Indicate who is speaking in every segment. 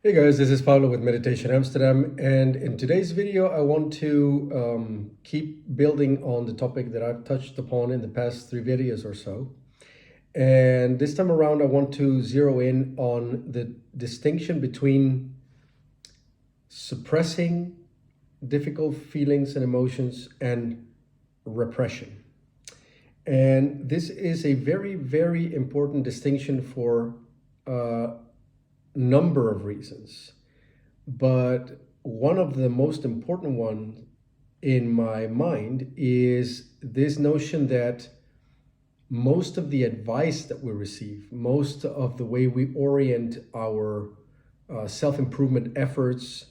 Speaker 1: Hey guys, this is Paulo with Meditation Amsterdam, and in today's video I want to keep building on the topic that I've touched upon in the past 3 videos or so. And this time around I want to zero in on the distinction between suppressing difficult feelings and emotions and repression. And this is a very, very important distinction for number of reasons, but one of the most important ones in my mind is this notion that most of the advice that we receive, most of the way we orient our self-improvement efforts,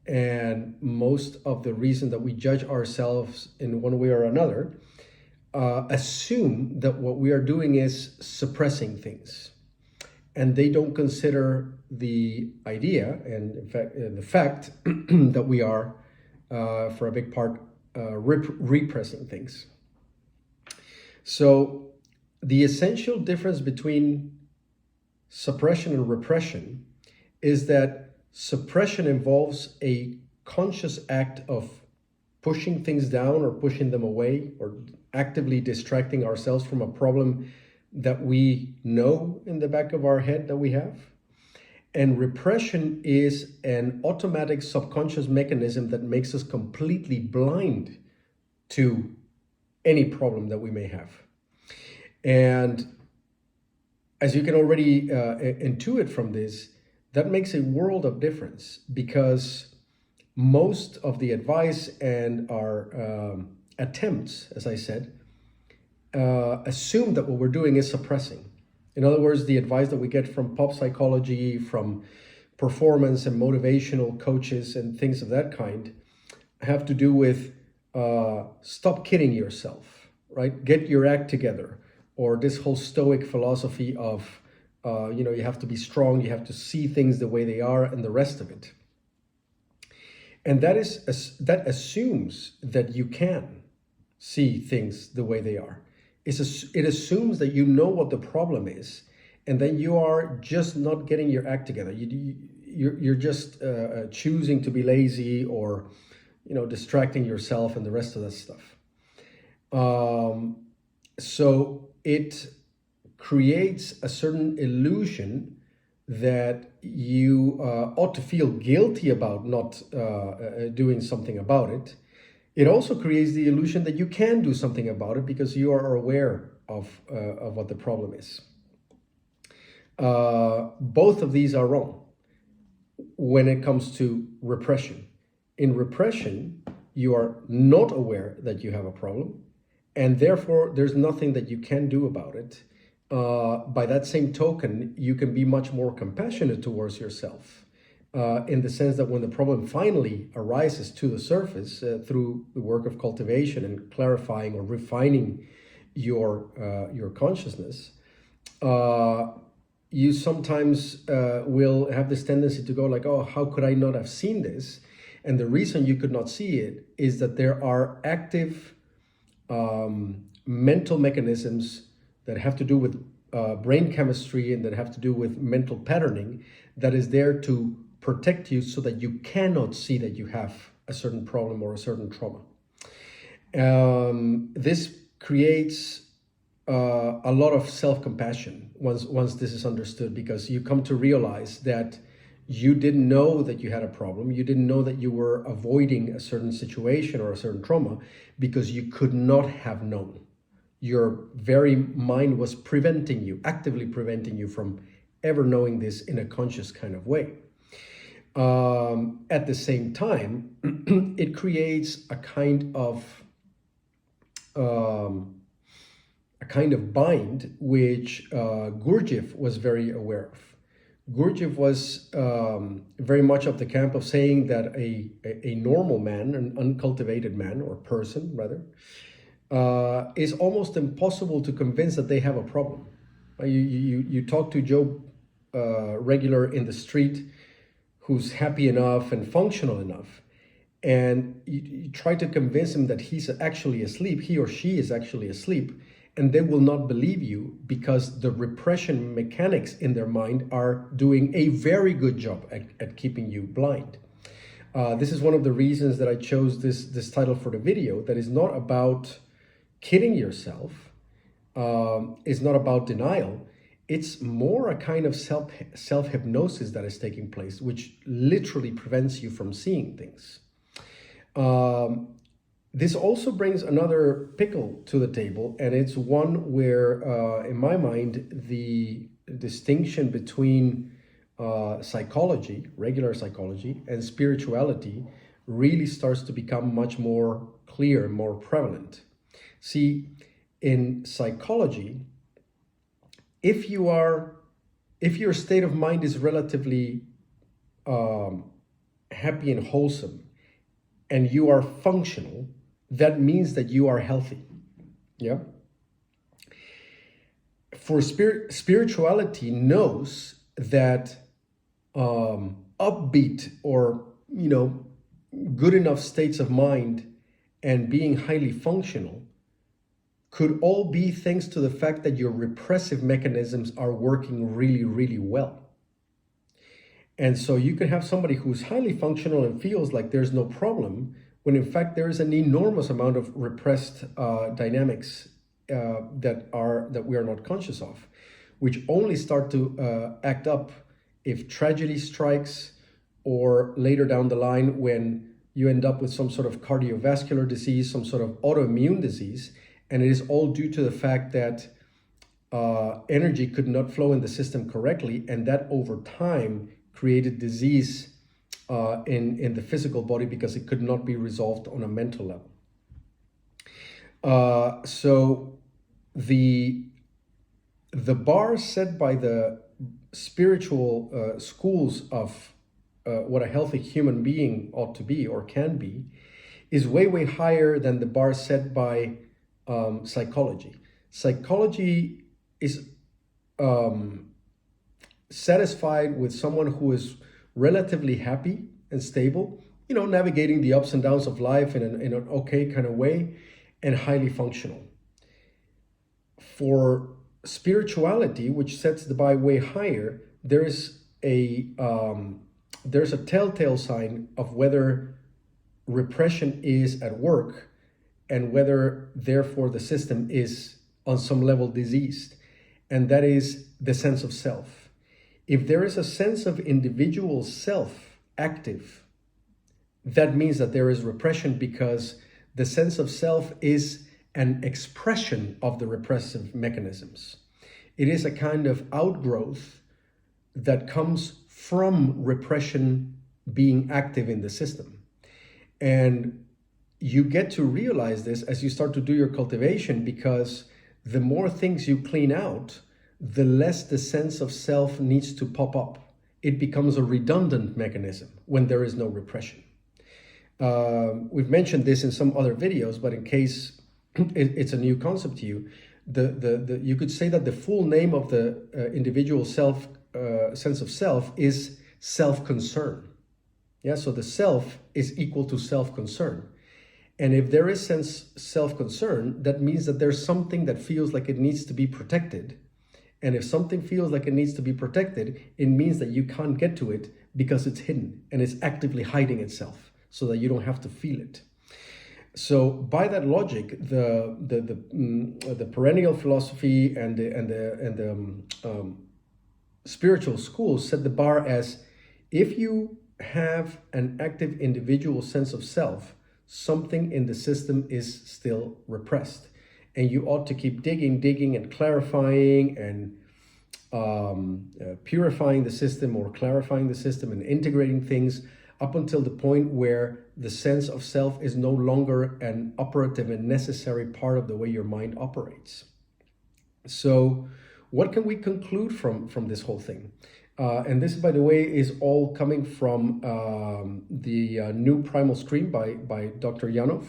Speaker 1: and most of the reason that we judge ourselves in one way or another assume that what we are doing is suppressing things. And they don't consider the idea and in fact, the fact that we are, for a big part, repressing things. So the essential difference between suppression and repression is that suppression involves a conscious act of pushing things down or pushing them away or actively distracting ourselves from a problem that we know in the back of our head that we have. And repression is an automatic subconscious mechanism that makes us completely blind to any problem that we may have. And as you can already intuit from this, that makes a world of difference, because most of the advice and our attempts, as I said, assume that what we're doing is suppressing. In other words, the advice that we get from pop psychology, from performance and motivational coaches and things of that kind have to do with stop kidding yourself, right? Get your act together. Or this whole stoic philosophy of, you have to be strong, you have to see things the way they are, and the rest of it. And that assumes that you can see things the way they are. It assumes that you know what the problem is, and then you are just not getting your act together. You're just choosing to be lazy, or distracting yourself and the rest of that stuff. So it creates a certain illusion that you ought to feel guilty about not doing something about it. It also creates the illusion that you can do something about it because you are aware of what the problem is. Both of these are wrong when it comes to repression. In repression, you are not aware that you have a problem, and therefore there's nothing that you can do about it. By that same token, you can be much more compassionate towards yourself. In the sense that when the problem finally arises to the surface through the work of cultivation and clarifying or refining your consciousness, you sometimes will have this tendency to go like, oh, how could I not have seen this? And the reason you could not see it is that there are active mental mechanisms that have to do with brain chemistry and that have to do with mental patterning that is there to protect you so that you cannot see that you have a certain problem or a certain trauma. This creates a lot of self-compassion once this is understood, because you come to realize that you didn't know that you had a problem. You didn't know that you were avoiding a certain situation or a certain trauma because you could not have known. Your very mind was preventing you, actively preventing you from ever knowing this in a conscious kind of way. At the same time, it creates a kind of bind which Gurdjieff was very aware of. Gurdjieff was very much of the camp of saying that a normal man, an uncultivated man or person rather, is almost impossible to convince that they have a problem. You talk to Joe regular in the street who's happy enough and functional enough, and you try to convince him that he's actually asleep, he or she is actually asleep, and they will not believe you because the repression mechanics in their mind are doing a very good job at keeping you blind. This is one of the reasons that I chose this title for the video, that is not about kidding yourself, it's not about denial. It's more a kind of self-hypnosis that is taking place, which literally prevents you from seeing things. This also brings another pickle to the table, and it's one where, in my mind, the distinction between psychology, regular psychology, and spirituality really starts to become much more clear and more prevalent. See, in psychology, if your state of mind is relatively happy and wholesome, and you are functional, that means that you are healthy. Yeah. For spirituality knows that upbeat or good enough states of mind and being highly functional could all be thanks to the fact that your repressive mechanisms are working really, really well. And so you can have somebody who's highly functional and feels like there's no problem, when in fact there is an enormous amount of repressed dynamics that we are not conscious of, which only start to act up if tragedy strikes, or later down the line when you end up with some sort of cardiovascular disease, some sort of autoimmune disease, and it is all due to the fact that energy could not flow in the system correctly, and that over time created disease in the physical body because it could not be resolved on a mental level. So the bar set by the spiritual schools of what a healthy human being ought to be or can be is way, way higher than the bar set by psychology. Psychology is satisfied with someone who is relatively happy and stable, navigating the ups and downs of life in an okay kind of way, and highly functional. For spirituality, which sets the bar way higher, there's a telltale sign of whether repression is at work, and whether therefore the system is on some level diseased, and that is the sense of self. If there is a sense of individual self active, that means that there is repression, because the sense of self is an expression of the repressive mechanisms. It is a kind of outgrowth that comes from repression being active in the system. And you get to realize this as you start to do your cultivation, because the more things you clean out, the less the sense of self needs to pop up. It becomes a redundant mechanism when there is no repression. We've mentioned this in some other videos, but in case it's a new concept to you, you could say that the full name of the individual self, sense of self, is self-concern. Yeah, so the self is equal to self-concern. And if there is self-concern, that means that there's something that feels like it needs to be protected. And if something feels like it needs to be protected, it means that you can't get to it because it's hidden and it's actively hiding itself so that you don't have to feel it. So by that logic, the perennial philosophy and the spiritual schools set the bar as, if you have an active individual sense of self, something in the system is still repressed. And you ought to keep digging and clarifying and purifying the system, or clarifying the system and integrating things up until the point where the sense of self is no longer an operative and necessary part of the way your mind operates. So what can we conclude from this whole thing? And this, by the way, is all coming from the new Primal Scream by Dr. Yanov.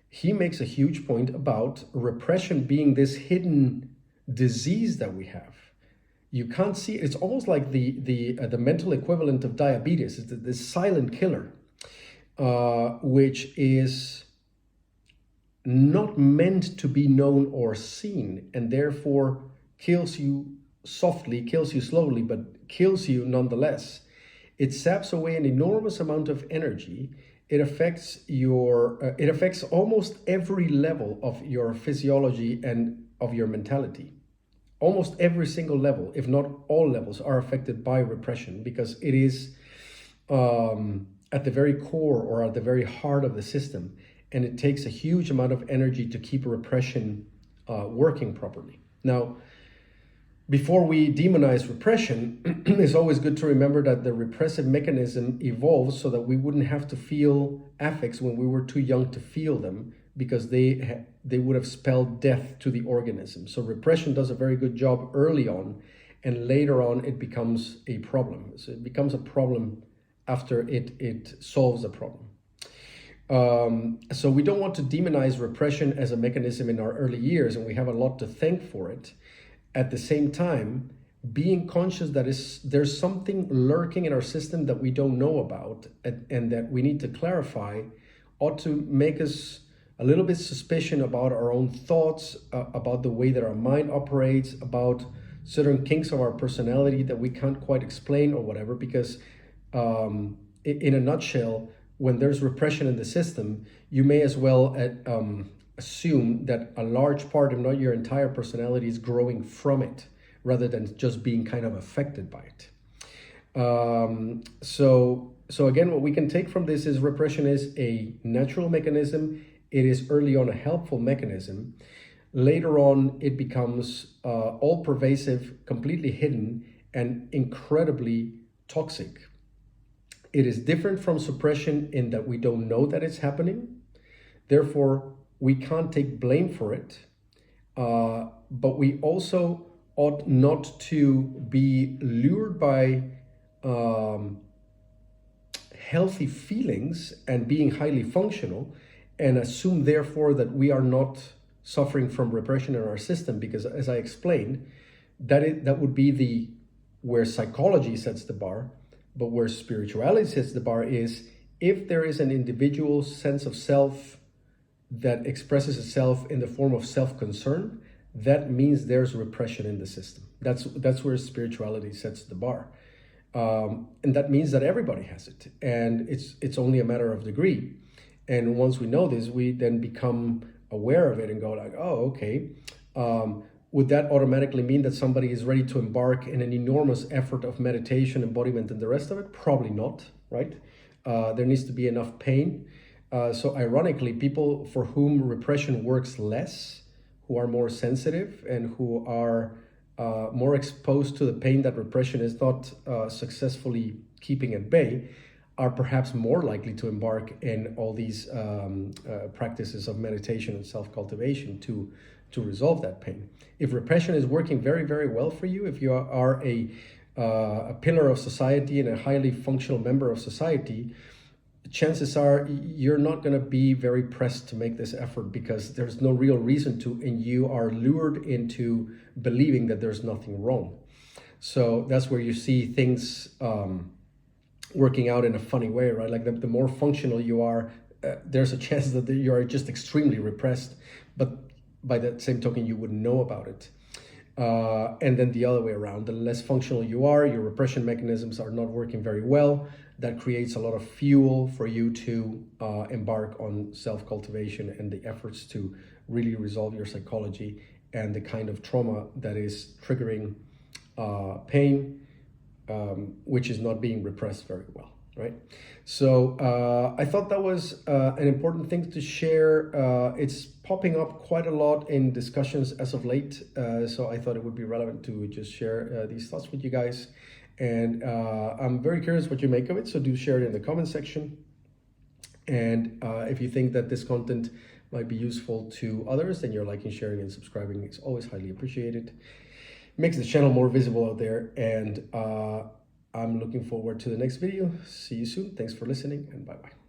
Speaker 1: He makes a huge point about repression being this hidden disease that we have. You can't see it. It's almost like the mental equivalent of diabetes. It's this silent killer, which is not meant to be known or seen, and therefore kills you softly, kills you slowly, but kills you nonetheless. It saps away an enormous amount of energy. It affects it affects almost every level of your physiology and of your mentality. Almost every single level, if not all levels, are affected by repression, because it is at the very core or at the very heart of the system. And it takes a huge amount of energy to keep repression working properly. Now, before we demonize repression, it's always good to remember that the repressive mechanism evolved so that we wouldn't have to feel affects when we were too young to feel them, because they would have spelled death to the organism. So repression does a very good job early on, and later on it becomes a problem. So it becomes a problem after it solves a problem. So we don't want to demonize repression as a mechanism in our early years, and we have a lot to thank for it. At the same time, being conscious that there's something lurking in our system that we don't know about and that we need to clarify ought to make us a little bit suspicious about our own thoughts, about the way that our mind operates, about certain kinks of our personality that we can't quite explain or whatever, because in a nutshell, when there's repression in the system, you may as well assume that a large part, if not your entire personality, is growing from it, rather than just being kind of affected by it. So again, what we can take from this is repression is a natural mechanism. It is early on a helpful mechanism. Later on, it becomes all pervasive, completely hidden, and incredibly toxic. It is different from suppression in that we don't know that it's happening. Therefore, we can't take blame for it. But we also ought not to be lured by healthy feelings and being highly functional and assume therefore that we are not suffering from repression in our system, because as I explained, that would be where psychology sets the bar. But where spirituality sets the bar is if there is an individual sense of self that expresses itself in the form of self-concern, that means there's repression in the system. That's where spirituality sets the bar. And that means that everybody has it. And it's only a matter of degree. And once we know this, we then become aware of it and go like, oh, okay. Would that automatically mean that somebody is ready to embark in an enormous effort of meditation, embodiment, and the rest of it? Probably not, right? There needs to be enough pain. So ironically, people for whom repression works less, who are more sensitive and who are more exposed to the pain that repression is not successfully keeping at bay, are perhaps more likely to embark in all these practices of meditation and self-cultivation to resolve that pain. If repression is working very, very well for you, if you are a pillar of society and a highly functional member of society, chances are you're not going to be very pressed to make this effort, because there's no real reason to, and you are lured into believing that there's nothing wrong. So that's where you see things working out in a funny way, right? Like the more functional you are, there's a chance that you are just extremely repressed, but by that same token, you wouldn't know about it. And then the other way around, the less functional you are, your repression mechanisms are not working very well. That creates a lot of fuel for you to embark on self-cultivation and the efforts to really resolve your psychology and the kind of trauma that is triggering pain, which is not being repressed very well, right? So I thought that was an important thing to share. It's popping up quite a lot in discussions as of late, so I thought it would be relevant to just share these thoughts with you guys. And I'm very curious what you make of it, so do share it in the comment section. And if you think that this content might be useful to others, then your liking, sharing, and subscribing is always highly appreciated. Makes the channel more visible out there, and I'm looking forward to the next video. See you soon. Thanks for listening, and bye-bye.